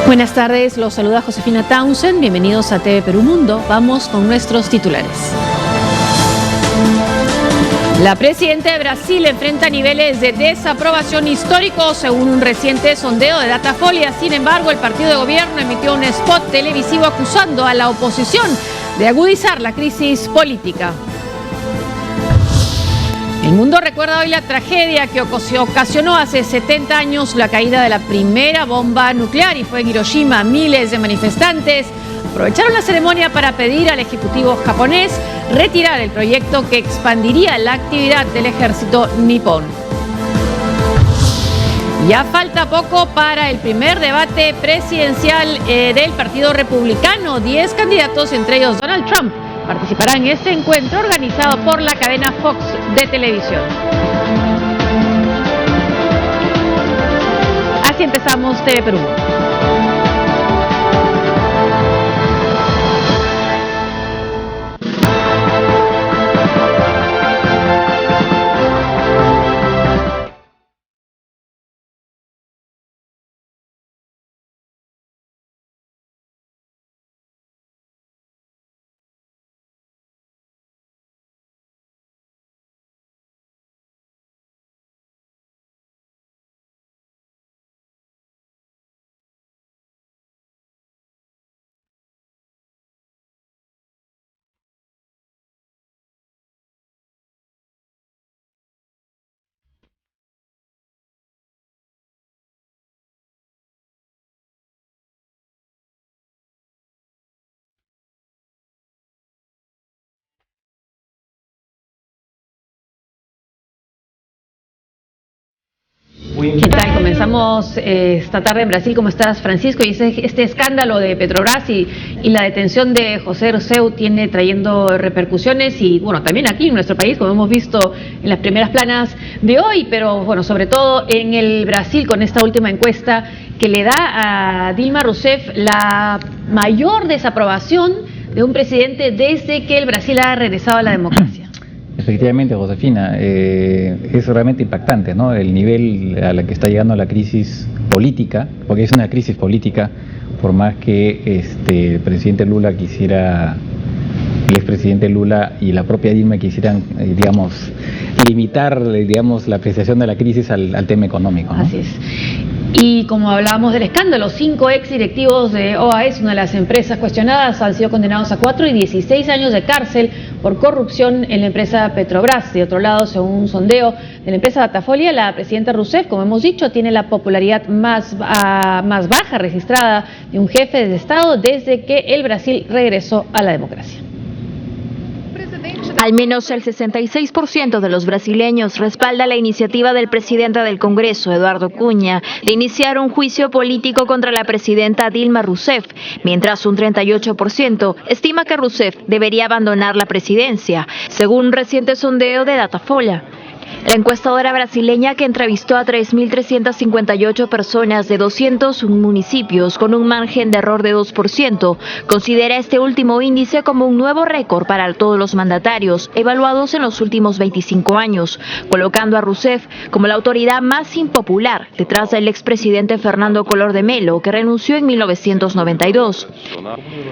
Buenas tardes, los saluda Josefina Townsend, bienvenidos a TV Perú Mundo. Vamos con nuestros titulares. La presidenta de Brasil enfrenta niveles de desaprobación históricos según un reciente sondeo de Datafolha. Sin embargo, el partido de gobierno emitió un spot televisivo acusando a la oposición de agudizar la crisis política. El mundo recuerda hoy la tragedia que ocasionó hace 70 años la caída de la primera bomba nuclear, y fue en Hiroshima. Miles de manifestantes aprovecharon la ceremonia para pedir al ejecutivo japonés retirar el proyecto que expandiría la actividad del ejército nipón. Ya falta poco para el primer debate presidencial del Partido Republicano. 10 candidatos, entre ellos Donald Trump, participarán en este encuentro organizado por la cadena Fox de televisión. Así empezamos TV Perú. ¿Qué tal? Comenzamos esta tarde en Brasil. ¿Cómo estás, Francisco? Y este escándalo de Petrobras y la detención de José Rousseff tiene trayendo repercusiones, y bueno, también aquí en nuestro país, como hemos visto en las primeras planas de hoy, pero bueno, sobre todo en el Brasil, con esta última encuesta que le da a Dilma Rousseff la mayor desaprobación de un presidente desde que el Brasil ha regresado a la democracia. Efectivamente, Josefina, es realmente impactante, ¿no? El nivel a la que está llegando la crisis política, porque es una crisis política, por más que el presidente Lula quisiera, el expresidente Lula y la propia Dilma quisieran, limitar, la apreciación de la crisis al tema económico, ¿no? Así es. Y como hablábamos del escándalo, 5 ex directivos de OAS, una de las empresas cuestionadas, han sido condenados a 4 y 16 años de cárcel por corrupción en la empresa Petrobras. De otro lado, según un sondeo de la empresa Datafolha, la presidenta Rousseff, como hemos dicho, tiene la popularidad más baja registrada de un jefe de Estado desde que el Brasil regresó a la democracia. Al menos el 66% de los brasileños respalda la iniciativa del presidente del Congreso, Eduardo Cunha, de iniciar un juicio político contra la presidenta Dilma Rousseff, mientras un 38% estima que Rousseff debería abandonar la presidencia, según un reciente sondeo de Datafolha. La encuestadora brasileña, que entrevistó a 3.358 personas de 200 municipios con un margen de error de 2%, considera este último índice como un nuevo récord para todos los mandatarios evaluados en los últimos 25 años, colocando a Rousseff como la autoridad más impopular detrás del expresidente Fernando Collor de Mello, que renunció en 1992.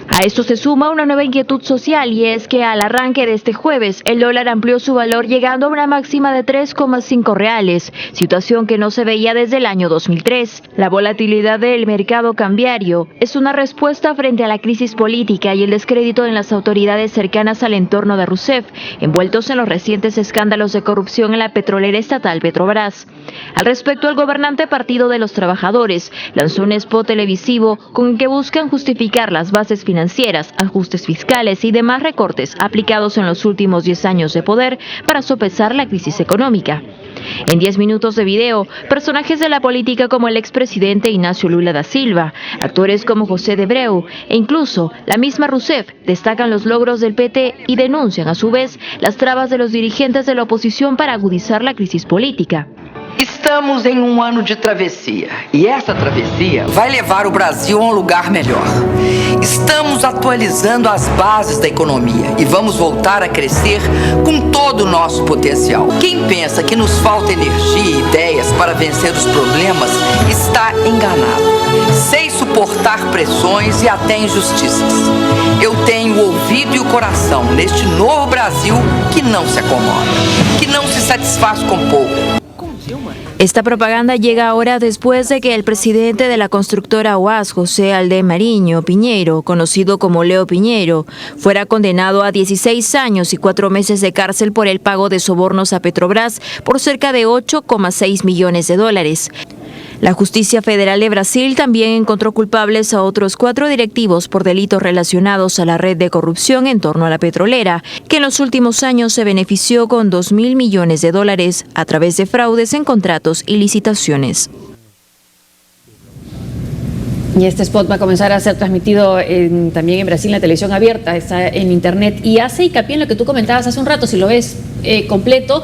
A esto se suma una nueva inquietud social, y es que al arranque de este jueves el dólar amplió su valor llegando a una máxima de 3,5 reales, situación que no se veía desde el año 2003. La volatilidad del mercado cambiario es una respuesta frente a la crisis política y el descrédito en las autoridades cercanas al entorno de Rousseff, envueltos en los recientes escándalos de corrupción en la petrolera estatal Petrobras. Al respecto, el gobernante Partido de los Trabajadores lanzó un spot televisivo con el que buscan justificar las bases financieras, ajustes fiscales y demás recortes aplicados en los últimos 10 años de poder para sopesar la crisis económica. En 10 minutos de video, personajes de la política como el expresidente Ignacio Lula da Silva, actores como José de Abreu e incluso la misma Rousseff destacan los logros del PT y denuncian a su vez las trabas de los dirigentes de la oposición para agudizar la crisis política. Estamos em um ano de travessia e essa travessia vai levar o Brasil a um lugar melhor. Estamos atualizando as bases da economia e vamos voltar a crescer com todo o nosso potencial. Quem pensa que nos falta energia e ideias para vencer os problemas está enganado. Sei suportar pressões e até injustiças. Eu tenho o ouvido e o coração neste novo Brasil que não se acomoda, que não se satisfaz com pouco. Esta propaganda llega ahora después de que el presidente de la constructora UAS, José Aldemariño Piñeiro, conocido como Leo Piñeiro, fuera condenado a 16 años y 4 meses de cárcel por el pago de sobornos a Petrobras por cerca de 8,6 millones de dólares. La Justicia Federal de Brasil también encontró culpables a otros 4 directivos por delitos relacionados a la red de corrupción en torno a la petrolera, que en los últimos años se benefició con 2.000 millones de dólares a través de fraudes en contratos y licitaciones. Y este spot va a comenzar a ser transmitido también en Brasil, en la televisión abierta, está en internet, y hace hincapié en lo que tú comentabas hace un rato, si lo ves completo,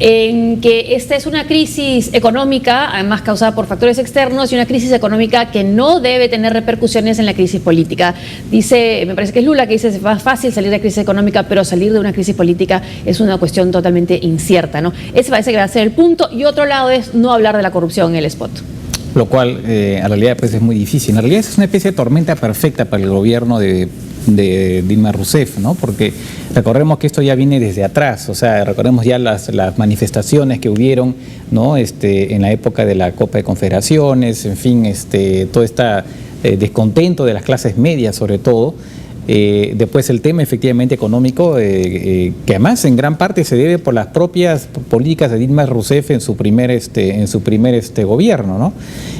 en que esta es una crisis económica, además causada por factores externos, y una crisis económica que no debe tener repercusiones en la crisis política. Dice, me parece que es Lula que dice, es más fácil salir de crisis económica, pero salir de una crisis política es una cuestión totalmente incierta, ¿no? Ese parece que va a ser el punto, y otro lado es no hablar de la corrupción en el spot. Lo cual, en realidad, pues es muy difícil. En realidad es una especie de tormenta perfecta para el gobierno de Dilma Rousseff, ¿no? Porque recordemos que esto ya viene desde atrás, o sea, recordemos ya las manifestaciones que hubieron, ¿no? En la época de la Copa de Confederaciones, en fin, todo este descontento de las clases medias sobre todo. Después el tema efectivamente económico, que además en gran parte se debe por las propias políticas de Dilma Rousseff en su primer gobierno, ¿no?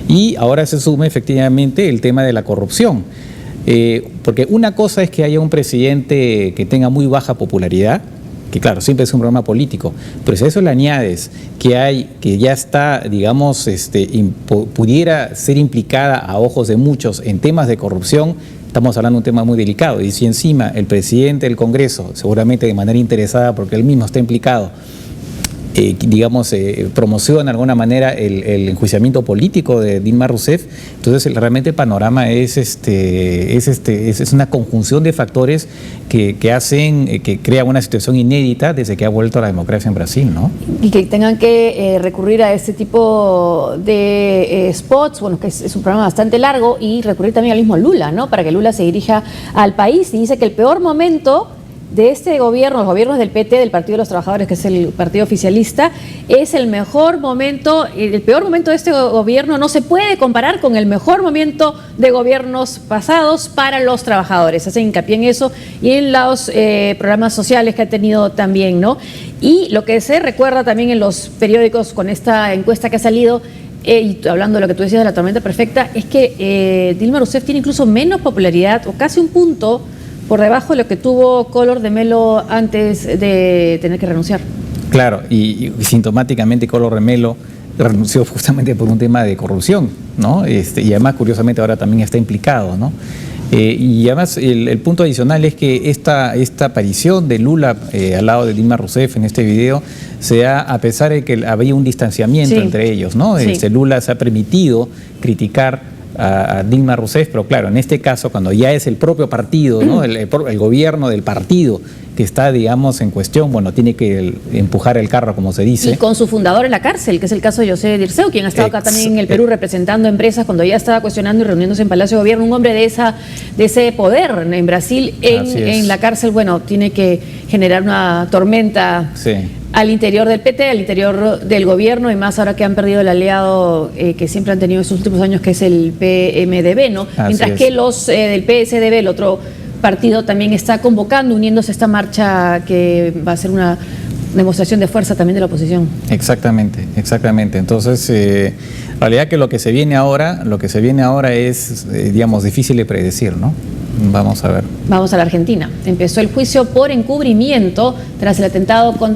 Y ahora se suma efectivamente el tema de la corrupción. Porque una cosa es que haya un presidente que tenga muy baja popularidad, que claro, siempre es un problema político, pero si a eso le añades que ya está, digamos, pudiera ser implicada a ojos de muchos en temas de corrupción, estamos hablando de un tema muy delicado. Y si encima el presidente del Congreso, seguramente de manera interesada porque él mismo está implicado, promociona de alguna manera el enjuiciamiento político de Dilma Rousseff, entonces realmente el panorama es una conjunción de factores que hacen, que crea una situación inédita desde que ha vuelto la democracia en Brasil, ¿no? Y que tengan que recurrir a este tipo de spots, bueno, que es un programa bastante largo, y recurrir también al mismo Lula, ¿no? Para que Lula se dirija al país, y dice que el peor momento de este gobierno, los gobiernos del PT, del Partido de los Trabajadores, que es el partido oficialista, es el mejor momento, el peor momento de este gobierno no se puede comparar con el mejor momento de gobiernos pasados para los trabajadores. Hacen hincapié en eso y en los programas sociales que ha tenido también, ¿no? Y lo que se recuerda también en los periódicos con esta encuesta que ha salido, y hablando de lo que tú decías de la tormenta perfecta, es que Dilma Rousseff tiene incluso menos popularidad, o casi un punto por debajo de lo que tuvo Collor de Mello antes de tener que renunciar. Claro, y sintomáticamente Collor de Mello renunció justamente por un tema de corrupción, ¿no? Y además, curiosamente, ahora también está implicado, ¿no? Y además, el punto adicional es que esta aparición de Lula al lado de Dilma Rousseff en este video se da a pesar de que había un distanciamiento entre ellos, ¿no? Sí. Lula se ha permitido criticar a Dilma Rousseff, pero claro, en este caso, cuando ya es el propio partido, ¿no? el gobierno del partido que está, digamos, en cuestión, bueno, tiene que empujar el carro, como se dice. Y con su fundador en la cárcel, que es el caso de José Dirceu, quien ha estado acá también en el Perú representando empresas cuando ya estaba cuestionando y reuniéndose en Palacio de Gobierno, un hombre de ese poder en Brasil, en la cárcel, bueno, tiene que generar una tormenta. Sí. Al interior del PT, al interior del gobierno, y más ahora que han perdido el aliado que siempre han tenido en estos últimos años, que es el PMDB, ¿no? Mientras que los del PSDB, el otro partido, también está convocando, uniéndose a esta marcha que va a ser una demostración de fuerza también de la oposición. Exactamente. Entonces, en realidad que lo que se viene ahora es, digamos, difícil de predecir, ¿no? Vamos a ver. Vamos a la Argentina. Empezó el juicio por encubrimiento tras el atentado contra